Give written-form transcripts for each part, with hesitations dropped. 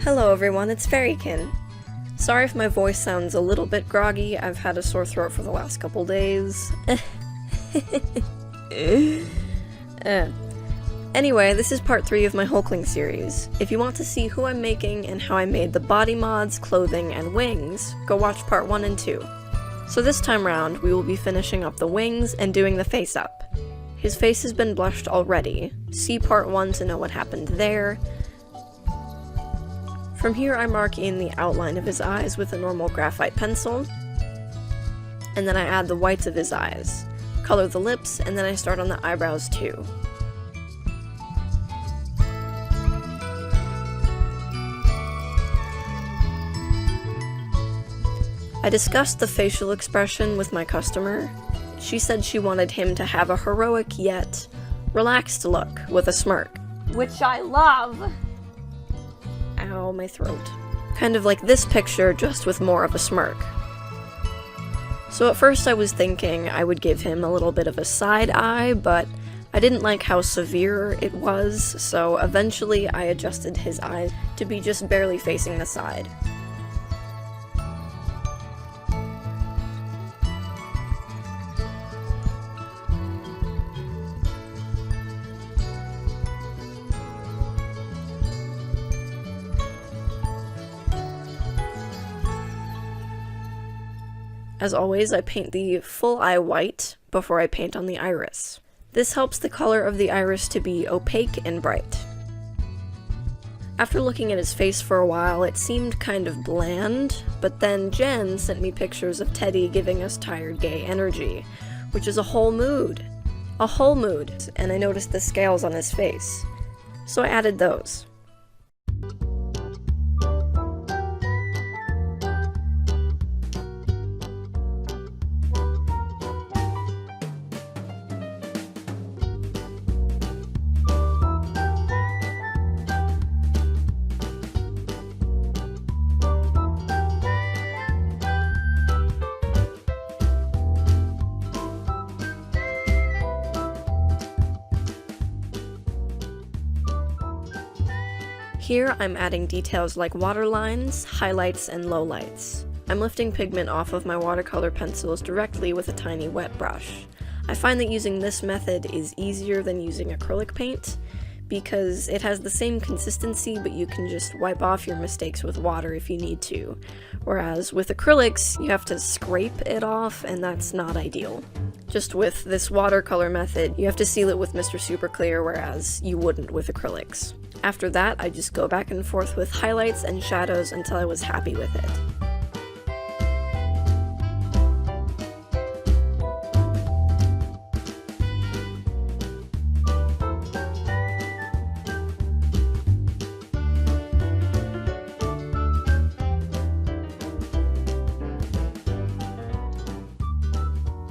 Hello everyone, it's Fairiekin. Sorry if my voice sounds a little bit groggy, I've had a sore throat for the last couple days. Anyway, this is part 3 of my Hulkling series. If you want to see who I'm making and how I made the body mods, clothing, and wings, go watch part 1 and 2. So this time round, we will be finishing up the wings and doing the face up. His face has been blushed already. See part 1 to know what happened there. From here I mark in the outline of his eyes with a normal graphite pencil, and then I add the whites of his eyes, color the lips, and then I start on the eyebrows too. I discussed the facial expression with my customer. She said she wanted him to have a heroic yet relaxed look with a smirk. Which I love! Ow, my throat. Kind of like this picture, just with more of a smirk. So at first I was thinking I would give him a little bit of a side eye, but I didn't like how severe it was, so eventually I adjusted his eyes to be just barely facing the side. As always, I paint the full eye white before I paint on the iris. This helps the color of the iris to be opaque and bright. After looking at his face for a while, it seemed kind of bland, but then Jen sent me pictures of Teddy giving us tired gay energy, which is a whole mood. A whole mood, and I noticed the scales on his face. So I added those. Here I'm adding details like waterlines, highlights, and lowlights. I'm lifting pigment off of my watercolor pencils directly with a tiny wet brush. I find that using this method is easier than using acrylic paint, because it has the same consistency, but you can just wipe off your mistakes with water if you need to. Whereas with acrylics, you have to scrape it off, and that's not ideal. Just with this watercolor method, you have to seal it with Mr. Super Clear, whereas you wouldn't with acrylics. After that, I just go back and forth with highlights and shadows until I was happy with it.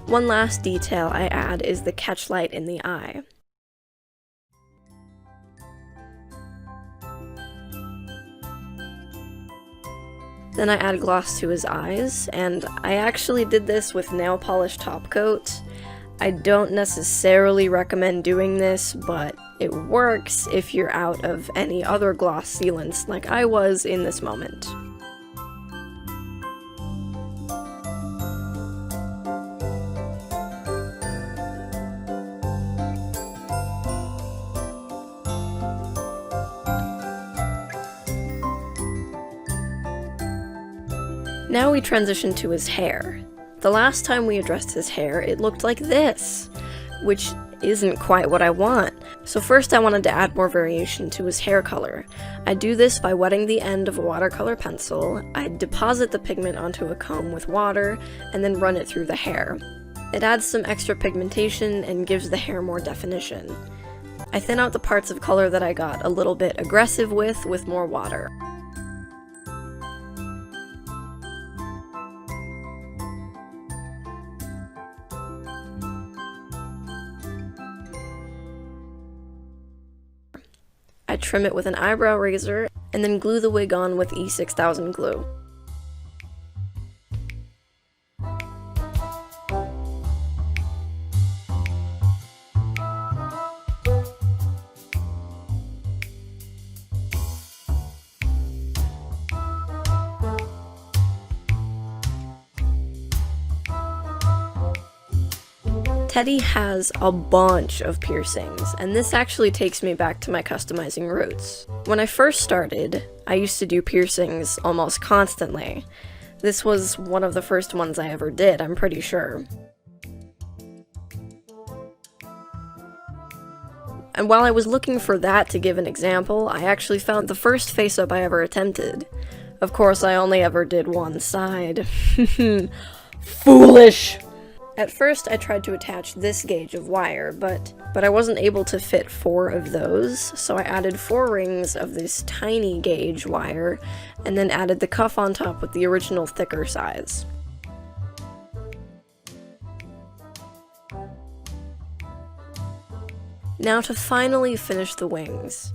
One last detail I add is the catch light in the eye. Then I add gloss to his eyes, and I actually did this with nail polish top coat. I don't necessarily recommend doing this, but it works if you're out of any other gloss sealants like I was in this moment. Now we transition to his hair. The last time we addressed his hair, it looked like this, which isn't quite what I want. So first I wanted to add more variation to his hair color. I do this by wetting the end of a watercolor pencil. I deposit the pigment onto a comb with water, and then run it through the hair. It adds some extra pigmentation and gives the hair more definition. I thin out the parts of color that I got a little bit aggressive with more water. I trim it with an eyebrow razor, and then glue the wig on with E6000 glue. Teddy has a bunch of piercings, and this actually takes me back to my customizing roots. When I first started, I used to do piercings almost constantly. This was one of the first ones I ever did, I'm pretty sure. And while I was looking for that to give an example, I actually found the first Faceup I ever attempted. Of course, I only ever did one side. Foolish! At first, I tried to attach this gauge of wire, but I wasn't able to fit 4 of those, so I added 4 rings of this tiny gauge wire, and then added the cuff on top with the original thicker size. Now to finally finish the wings,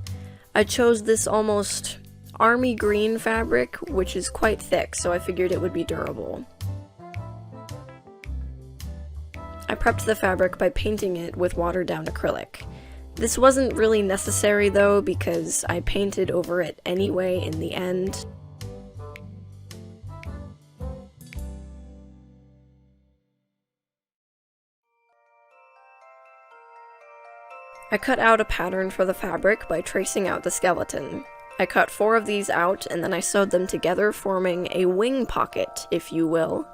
I chose this almost army green fabric, which is quite thick, so I figured it would be durable. I prepped the fabric by painting it with watered-down acrylic. This wasn't really necessary though, because I painted over it anyway in the end. I cut out a pattern for the fabric by tracing out the skeleton. I cut 4 of these out, and then I sewed them together, forming a wing pocket, if you will.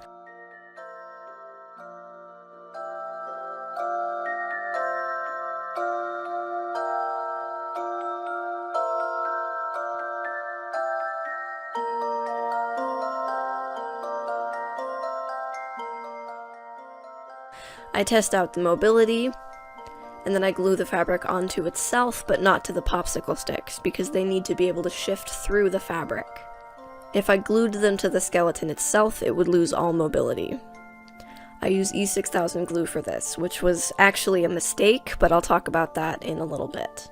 I test out the mobility, and then I glue the fabric onto itself, but not to the popsicle sticks, because they need to be able to shift through the fabric. If I glued them to the skeleton itself, it would lose all mobility. I use E6000 glue for this, which was actually a mistake, but I'll talk about that in a little bit.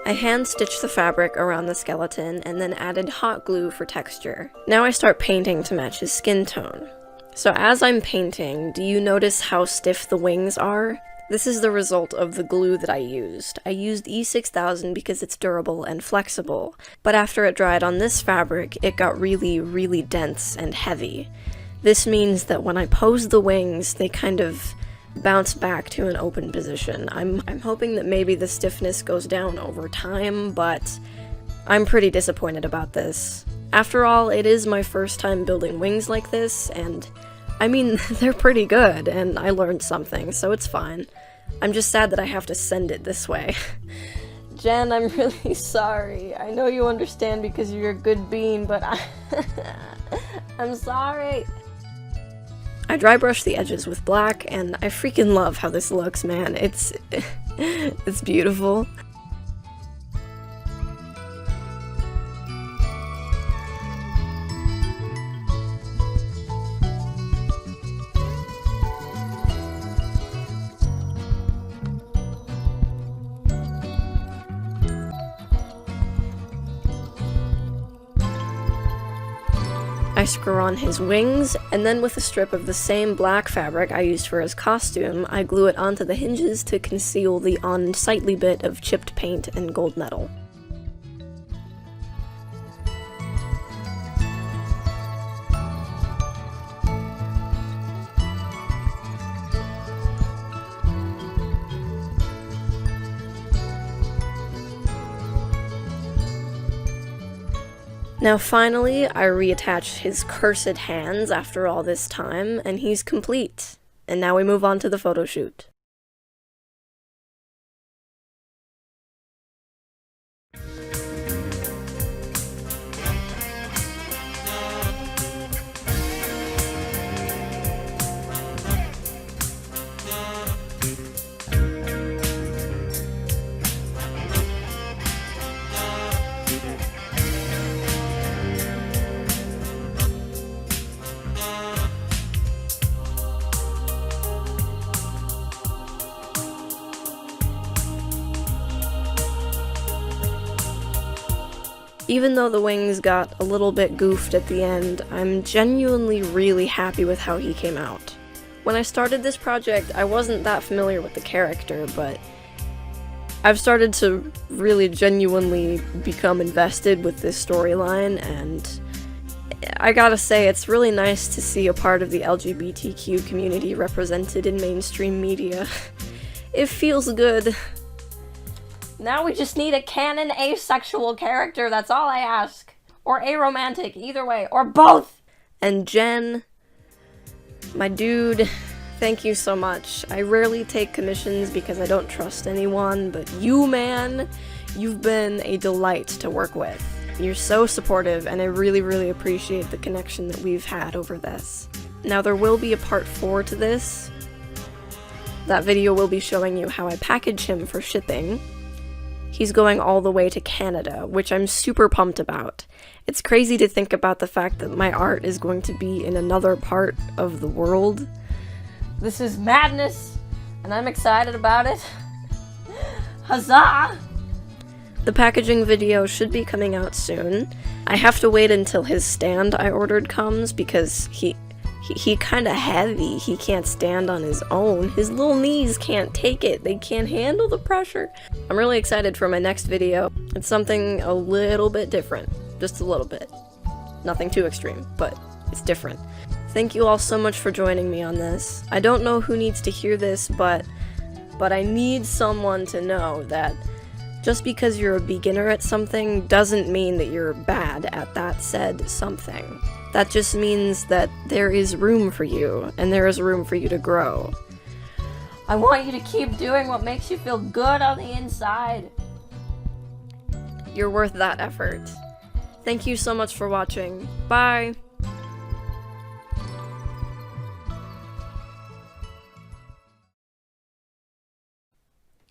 I hand-stitched the fabric around the skeleton and then added hot glue for texture. Now I start painting to match his skin tone. So as I'm painting, do you notice how stiff the wings are? This is the result of the glue that I used. I used E6000 because it's durable and flexible, but after it dried on this fabric, it got really dense and heavy. This means that when I pose the wings, they kind of bounce back to an open position. I'm hoping that maybe the stiffness goes down over time, but I'm pretty disappointed about this. After all, it is my first time building wings like this, and I mean, they're pretty good, and I learned something, so it's fine. I'm just sad that I have to send it this way. Jen, I'm really sorry. I know you understand because you're a good bean, but I'm sorry. I dry brush the edges with black, and I freaking love how this looks, man. It's beautiful. I screw on his wings, and then with a strip of the same black fabric I used for his costume, I glue it onto the hinges to conceal the unsightly bit of chipped paint and gold metal. Now finally, I reattach his cursed hands after all this time, and he's complete. And now we move on to the photo shoot. Even though the wings got a little bit goofed at the end, I'm genuinely really happy with how he came out. When I started this project, I wasn't that familiar with the character, but I've started to really genuinely become invested with this storyline, and I gotta say, it's really nice to see a part of the LGBTQ community represented in mainstream media. It feels good. Now we just need a canon asexual character, that's all I ask. Or aromantic, either way, or both! And Jen, my dude, thank you so much. I rarely take commissions because I don't trust anyone, but you, man, you've been a delight to work with. You're so supportive, and I really, really appreciate the connection that we've had over this. Now, there will be a part 4 to this. That video will be showing you how I package him for shipping. He's going all the way to Canada, which I'm super pumped about. It's crazy to think about the fact that my art is going to be in another part of the world. This is madness, and I'm excited about it. Huzzah! The packaging video should be coming out soon. I have to wait until his stand I ordered comes because he kinda heavy. He can't stand on his own. His little knees can't take it. They can't handle the pressure. I'm really excited for my next video. It's something a little bit different. Just a little bit. Nothing too extreme, but it's different. Thank you all so much for joining me on this. I don't know who needs to hear this, but I need someone to know that just because you're a beginner at something doesn't mean that you're bad at that said something. That just means that there is room for you, and there is room for you to grow. I want you to keep doing what makes you feel good on the inside. You're worth that effort. Thank you so much for watching. Bye!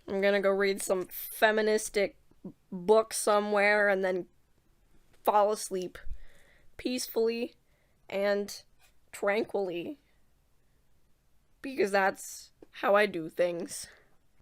I'm gonna go read some feministic book somewhere and then fall asleep peacefully and tranquilly, because that's how I do things.